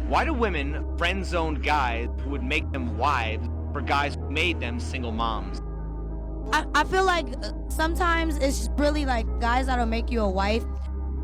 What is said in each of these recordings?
Why do women friend zone guys who would make them wives for guys who made them single moms? I feel like sometimes it's really like guys that'll make you a wife.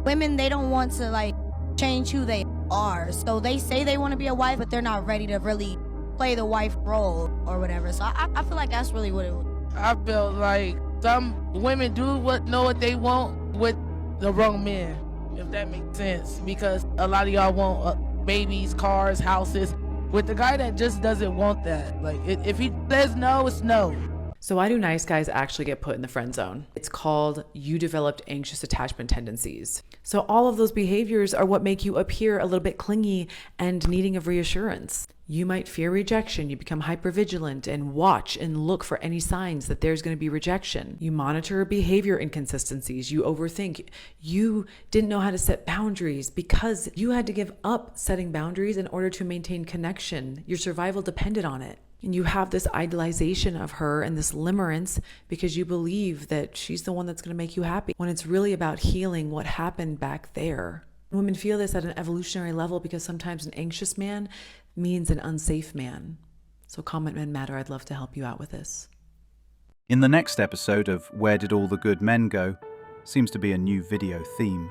Women, they don't want to like change who they are. So they say they want to be a wife, but they're not ready to really play the wife role or whatever. So I feel like that's really what it was. I feel like some women know what they want with the wrong men, if that makes sense. Because a lot of y'all want babies, cars, houses. With the guy that just doesn't want that, like if he says no, it's no. So why do nice guys actually get put in the friend zone? It's called you developed anxious attachment tendencies. So all of those behaviors are what make you appear a little bit clingy and needing of reassurance. You might fear rejection. You become hypervigilant and watch and look for any signs that there's going to be rejection. You monitor behavior inconsistencies. You overthink. You didn't know how to set boundaries because you had to give up setting boundaries in order to maintain connection. Your survival depended on it. And you have this idealization of her and this limerence because you believe that she's the one that's going to make you happy, when it's really about healing what happened back there. Women feel this at an evolutionary level because sometimes an anxious man means an unsafe man. So comment men matter. I'd love to help you out with this. In the next episode of Where Did All the Good Men Go? Seems to be a new video theme.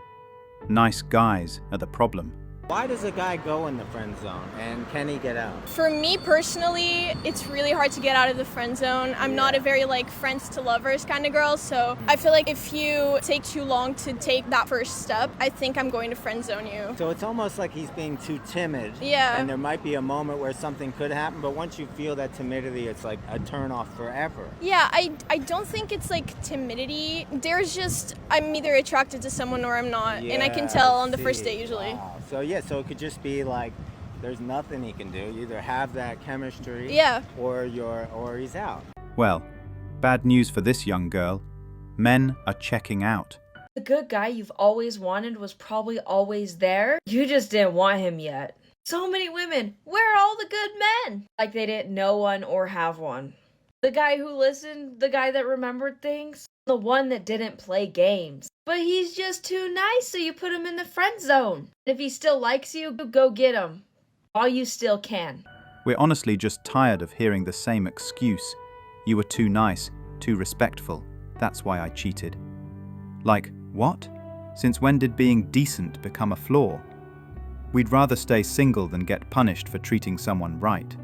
Nice guys are the problem. Why does a guy go in the friend zone, and can he get out? For me personally, it's really hard to get out of the friend zone. I'm not a very friends to lovers kind of girl, so I feel like if you take too long to take that first step, I think I'm going to friend zone you. So it's almost like he's being too timid. Yeah. And there might be a moment where something could happen, but once you feel that timidity, it's like a turn off forever. Yeah, I don't think it's timidity. There's just, I'm either attracted to someone or I'm not, and I can tell on the first date usually. Wow. So it could just be there's nothing he can do. You either have that chemistry, or he's out. Well, bad news for this young girl. Men are checking out. The good guy you've always wanted was probably always there. You just didn't want him yet. So many women, where are all the good men? Like they didn't know one or have one. The guy who listened, the guy that remembered things, the one that didn't play games. But he's just too nice, so you put him in the friend zone. If he still likes you, go get him. While you still can. We're honestly just tired of hearing the same excuse. You were too nice, too respectful. That's why I cheated. Like, what? Since when did being decent become a flaw? We'd rather stay single than get punished for treating someone right.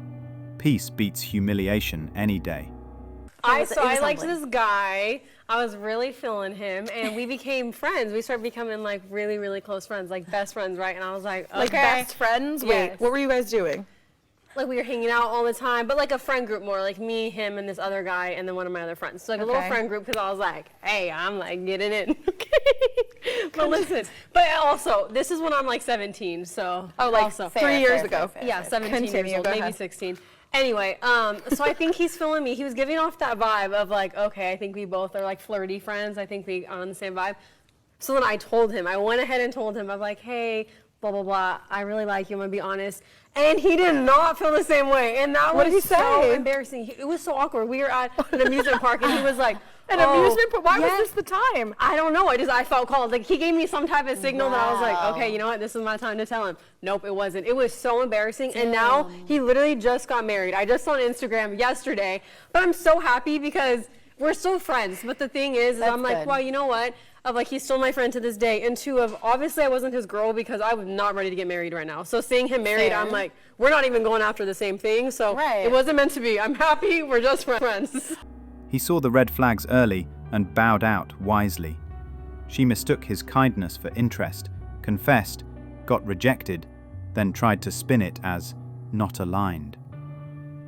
Peace beats humiliation any day. I liked this guy. I was really feeling him, and we became friends. We started becoming really, really close friends, best friends, right? And I was like, okay. Best friends? Yes. Wait, what were you guys doing? We were hanging out all the time, but a friend group more, me, him, and this other guy, and then one of my other friends. So a little friend group, because I was like, hey, I'm getting in. Okay. But listen, but also, this is when I'm 17, so. Oh, so 3 years ago. Yeah, 17 years old, maybe 16. Anyway, so I think he's feeling me. He was giving off that vibe of okay, I think we both are flirty friends. I think we are on the same vibe. So then I went ahead and told him, I'm like, hey, blah, blah, blah. I really like you, I'm gonna be honest. And he did not feel the same way. And that was so embarrassing. It was so awkward. We were at an amusement park and he was like, amusement park? Why was this the time? I don't know. I felt called. He gave me some type of signal that I was like, okay, you know what? This is my time to tell him. Nope, it wasn't. It was so embarrassing. Damn. And now he literally just got married. I just saw on Instagram yesterday. But I'm so happy because we're still friends. But the thing is I'm like, well, you know what? He's still my friend to this day. And two, obviously I wasn't his girl because I was not ready to get married right now. So seeing him married, I'm like, we're not even going after the same thing. So it wasn't meant to be. I'm happy. We're just friends. He saw the red flags early and bowed out wisely. She mistook his kindness for interest, confessed, got rejected, then tried to spin it as not aligned.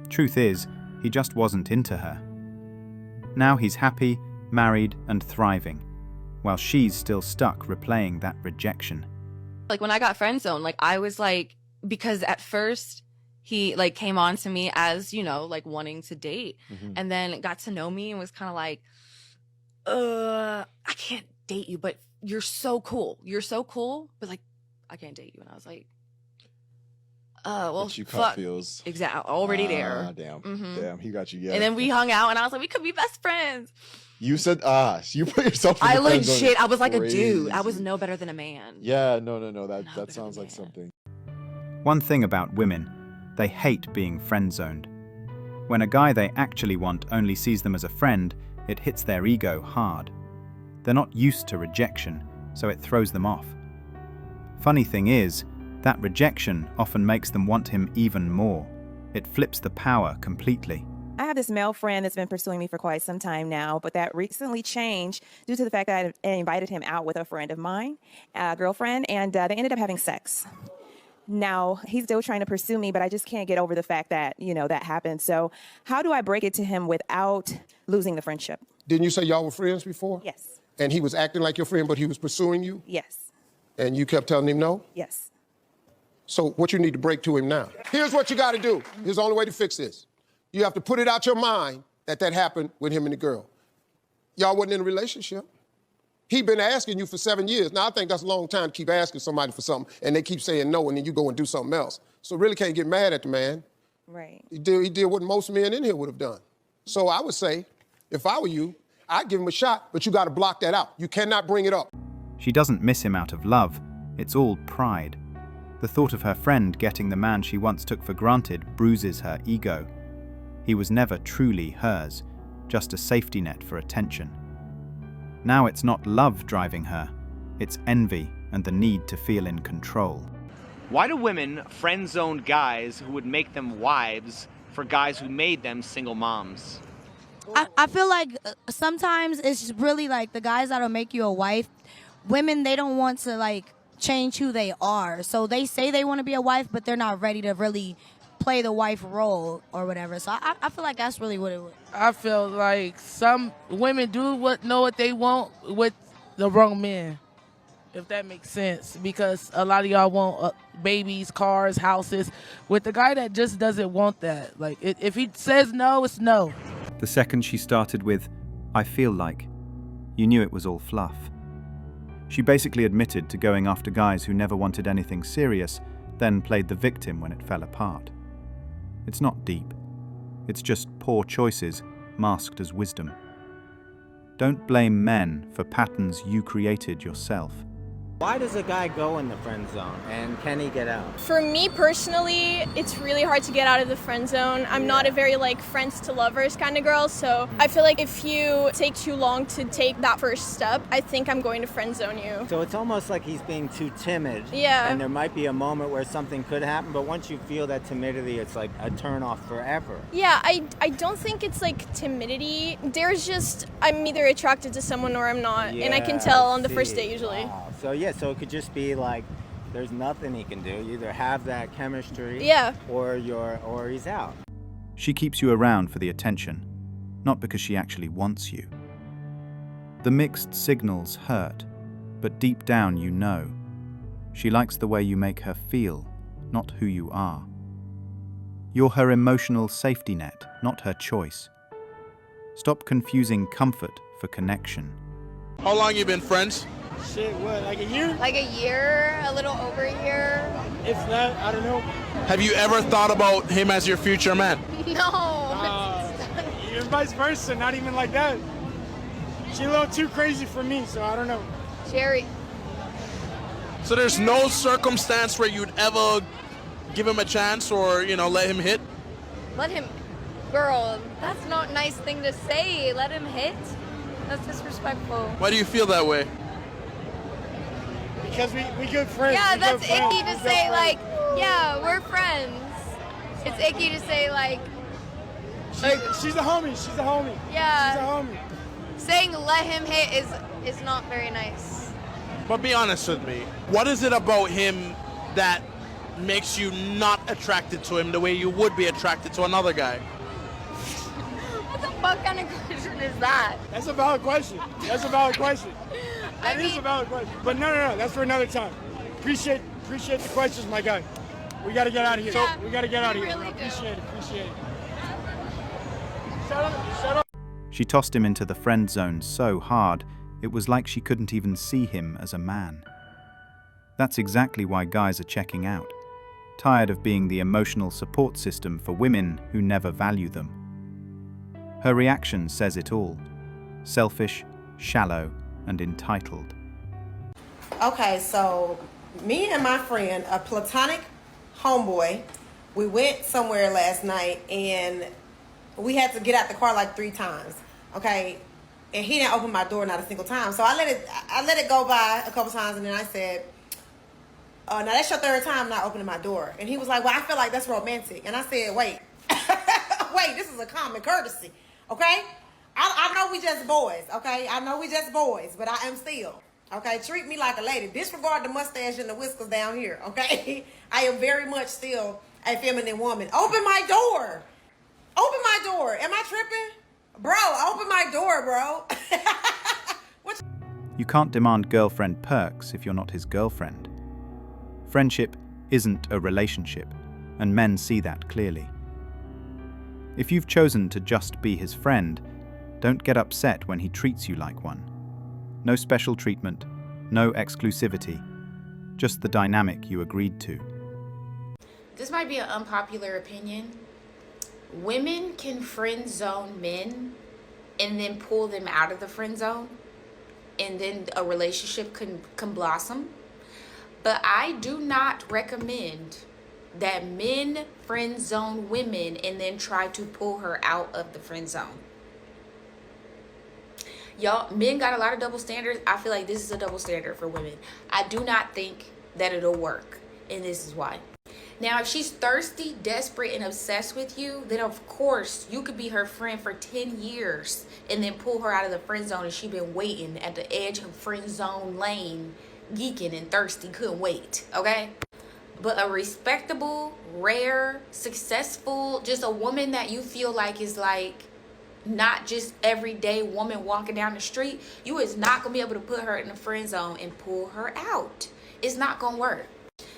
Truth is, he just wasn't into her. Now he's happy, married, and thriving, while she's still stuck replaying that rejection. When I got friend zoned, I was because at first he came on to me as, wanting to date, and then got to know me and was kind of I can't date you, but you're so cool. You're so cool, but I can't date you. And I was like, well, but you fuck. caught feels. Exactly. Already there. Damn. Damn. He got you. Yeah. And then we hung out and I was like, we could be best friends. You said, you put yourself in I the friend zone. legit, I was like a Crazy. dude. I was no better than a man. Yeah, no. That sounds like something. One thing about women, they hate being friend-zoned. When a guy they actually want only sees them as a friend, it hits their ego hard. They're not used to rejection, so it throws them off. Funny thing is, that rejection often makes them want him even more. It flips the power completely. I have this male friend that's been pursuing me for quite some time now, but that recently changed due to the fact that I invited him out with a friend of mine, a girlfriend, and they ended up having sex. Now, he's still trying to pursue me, but I just can't get over the fact that, that happened. So how do I break it to him without losing the friendship? Didn't you say y'all were friends before? Yes. And he was acting like your friend, but he was pursuing you? Yes. And you kept telling him no? Yes. So what you need to break to him now? Here's what you got to do. Here's the only way to fix this. You have to put it out your mind that happened with him and the girl. Y'all wasn't in a relationship. He been asking you for 7 years. Now, I think that's a long time to keep asking somebody for something, and they keep saying no, and then you go and do something else. So really can't get mad at the man. Right. He did what most men in here would have done. So I would say, if I were you, I'd give him a shot, but you got to block that out. You cannot bring it up. She doesn't miss him out of love. It's all pride. The thought of her friend getting the man she once took for granted bruises her ego. He was never truly hers, just a safety net for attention. Now it's not love driving her, it's envy and the need to feel in control. Why do women friend-zone guys who would make them wives for guys who made them single moms? I feel like sometimes it's really like the guys that'll make you a wife. Women, they don't want to change who they are. So they say they want to be a wife, but they're not ready to really play the wife role or whatever. So I feel like that's really what it was. I feel like some women know what they want with the wrong men, if that makes sense. Because a lot of y'all want babies, cars, houses, with the guy that just doesn't want that. If he says no, it's no. The second she started with, "I feel like," you knew it was all fluff. She basically admitted to going after guys who never wanted anything serious, then played the victim when it fell apart. It's not deep. It's just poor choices masked as wisdom. Don't blame men for patterns you created yourself. Why does a guy go in the friend zone, and can he get out? For me personally, it's really hard to get out of the friend zone. I'm not a very friends to lovers kind of girl, so I feel like if you take too long to take that first step, I think I'm going to friend zone you. So it's almost like he's being too timid. Yeah. And there might be a moment where something could happen, but once you feel that timidity, it's like a turn off forever. Yeah, I don't think it's timidity. There's just, I'm either attracted to someone or I'm not, and I can tell on the first date usually. Wow. So it could just be there's nothing he can do. You either have that chemistry, or he's out. She keeps you around for the attention, not because she actually wants you. The mixed signals hurt, but deep down you know. She likes the way you make her feel, not who you are. You're her emotional safety net, not her choice. Stop confusing comfort for connection. How long you been friends? Shit, what, like a year? Like a year, a little over a year. If that, I don't know. Have you ever thought about him as your future man? No. Even vice versa, not even like that. She's a little too crazy for me, so I don't know. Jerry. So there's no circumstance where you'd ever give him a chance or, let him hit? Let him, girl, that's not a nice thing to say. Let him hit? That's disrespectful. Why do you feel that way? Because we good friends. Yeah, that's icky to say, yeah, we're friends. It's icky to say, she's a homie. She's a homie. Yeah. She's a homie. Saying let him hit is not very nice. But be honest with me. What is it about him that makes you not attracted to him the way you would be attracted to another guy? What the fuck kind of question is that? That's a valid question. That's a valid question. That is a valid question. But no, that's for another time. Appreciate the questions, my guy. We got to get out of here. Yeah, we got to get out of here. Really Appreciate it. Shut up. She tossed him into the friend zone so hard, it was like she couldn't even see him as a man. That's exactly why guys are checking out. Tired of being the emotional support system for women who never value them. Her reaction says it all. Selfish, shallow, and entitled. Okay, so me and my friend, a platonic homeboy. We went somewhere last night and we had to get out the car like 3 times. Okay, and he didn't open my door not a single time. So I let it go by a couple times, and then I said, now that's your 3rd time not opening my door. And he was like, well, I feel like that's romantic. And I said, wait, this is a common courtesy, okay? I know we just boys, okay? I know we just boys, but I am still, okay? Treat me like a lady. Disregard the mustache and the whiskers down here, okay? I am very much still a feminine woman. Open my door. Open my door. Am I tripping? Bro, open my door, bro. You can't demand girlfriend perks if you're not his girlfriend. Friendship isn't a relationship, and men see that clearly. If you've chosen to just be his friend, don't get upset when he treats you like one. No special treatment, no exclusivity, just the dynamic you agreed to. This might be an unpopular opinion. Women can friend zone men and then pull them out of the friend zone, and then a relationship can blossom. But I do not recommend that men friend zone women and then try to pull her out of the friend zone. Y'all, men got a lot of double standards. I feel like this is a double standard for women. I do not think that it'll work, and this is why. Now, if she's thirsty, desperate, and obsessed with you, then of course you could be her friend for 10 years and then pull her out of the friend zone, and she's been waiting at the edge of friend zone lane, geeking and thirsty, couldn't wait, okay? But a respectable, rare, successful, just a woman that you feel like is like not just everyday woman walking down the street, you is not gonna be able to put her in the friend zone and pull her out. It's not gonna work.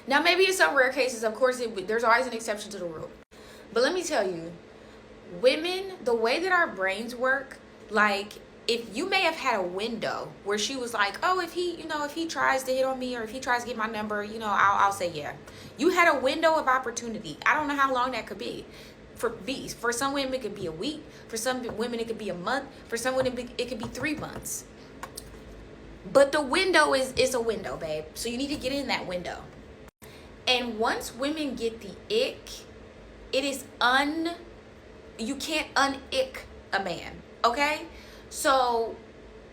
Now, maybe in some rare cases, of course, there's always an exception to the rule. But let me tell you, women, the way that our brains work, like, if you may have had a window where she was like, oh, if he tries to hit on me, or if he tries to get my number, I'll say yeah. You had a window of opportunity. I don't know how long that could be. For some women, it could be a week. For some women, it could be a month. For some women, it could be 3 months. But the window is a window, babe. So you need to get in that window. And once women get the ick, you can't un-ick a man, okay? So,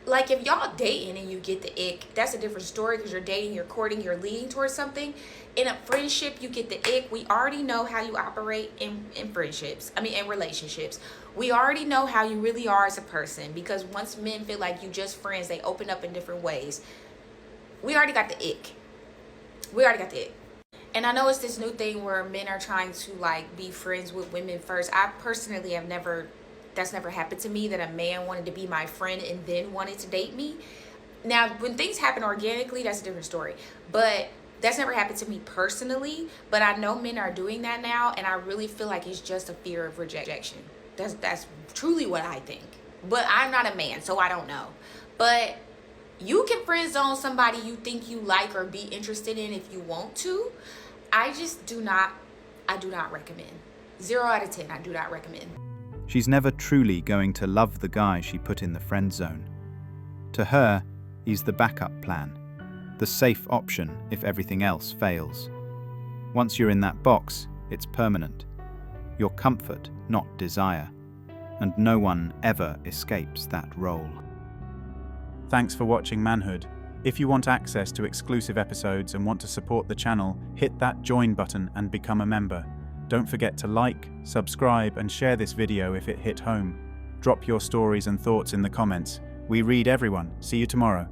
like, if y'all dating and you get the ick, that's a different story, because you're dating, you're courting, you're leading towards something. In a friendship, you get the ick. We already know how you operate in friendships. In relationships. We already know how you really are as a person, because once men feel like you just friends, they open up in different ways. We already got the ick. And I know it's this new thing where men are trying to, like, be friends with women first. I personally that's never happened to me, that a man wanted to be my friend and then wanted to date me. Now, when things happen organically, that's a different story. But that's never happened to me personally. But I know men are doing that now, and I really feel like it's just a fear of rejection. That's truly what I think. But I'm not a man, so I don't know. But you can friend zone somebody you think you like or be interested in if you want to. I do not recommend. 0 out of 10, I do not recommend. She's never truly going to love the guy she put in the friend zone. To her, he's the backup plan, the safe option if everything else fails. Once you're in that box, it's permanent. Your comfort, not desire. And no one ever escapes that role. Thanks for watching Manhood. If you want access to exclusive episodes and want to support the channel, hit that join button and become a member. Don't forget to like, subscribe, and share this video if it hit home. Drop your stories and thoughts in the comments. We read everyone. See you tomorrow.